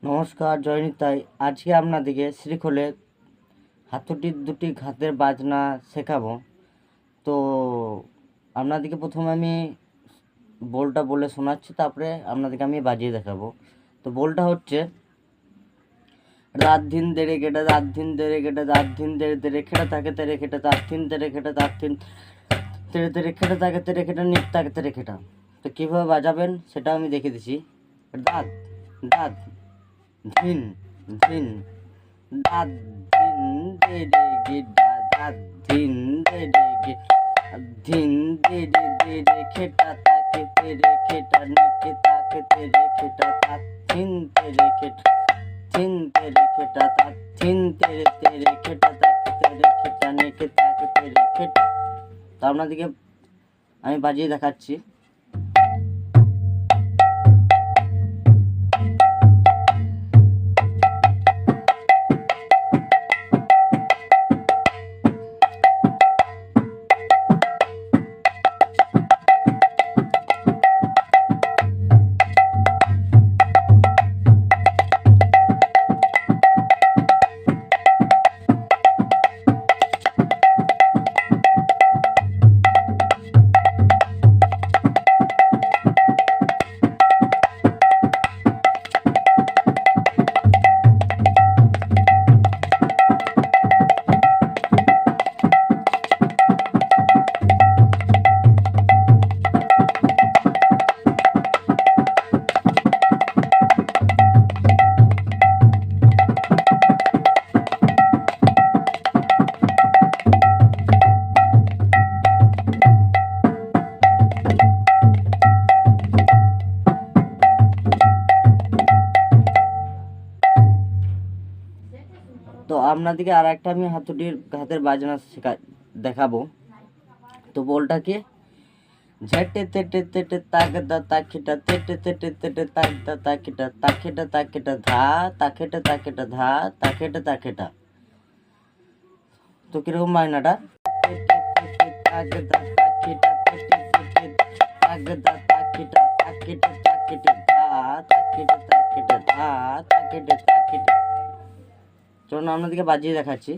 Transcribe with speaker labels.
Speaker 1: নমস্কার, জয় নিতাই। আজকে আপনাদেরকে শ্রীখোলে হাতুড়ির দুটি ঘাতের বাজনা শেখাবো। তো আপনাদেরকে প্রথমে আমি বোলটা বলে শোনাচ্ছি, তারপরে আপনাদেরকে আমি বাজিয়ে দেখাবো। তো বোলটা হচ্ছে রাত ধিন দেরে কেটে রাত ধিন দেরে কেটে রাত ধিন দেরে দেরে খেটে থাকে তেরে খেটে তার থিন তেরে খেটে তার থিন তেরে তেরে খেটে থাকে তেরে খেটে নিট থাকে তেরে খেটা। তো কীভাবে বাজাবেন সেটা আমি দেখে দিচ্ছি। দাঁত দাঁত ধিন ধিন দাঁত ধিন দে রে গে দাঁত ধিন দে রে গে ধিন দে রে খেটা তাকে তেরে খেটা নিকে তাকে তেরে খেটা তাত থিন তেরে খেটা থিন তেরে খেটা তাত থিন তেরে তেরে খেটা তাকে তেরে খেটা নিকে তাকে তেরে খেটা। তো আপনাদেরকে আমি বাজিয়ে দেখাচ্ছি। তো আপনাদেরকে আর একটা আমি হাতুড়ির হাতের বাজনা দেখাবো। তো বোলটাকে ঝেটে তেটে তেটে তাগদা তাকিটা তেটে তেটে তেটে তাগদা তাকিটা তাকেটা তাকেটা ধা তাকেটা তাকেটা ধা তাকেটা তাকেটা। তো কিরকম বাজনাটা? তাগদা তাকিটা তেটে তেটে তাগদা তাকিটা তাকেটা তাকেটা ধা তাকেটা তাকেটা ধা তাকেটা তাকেটা। চলুন আপনাদেরকে বাজিয়ে দেখাচ্ছি।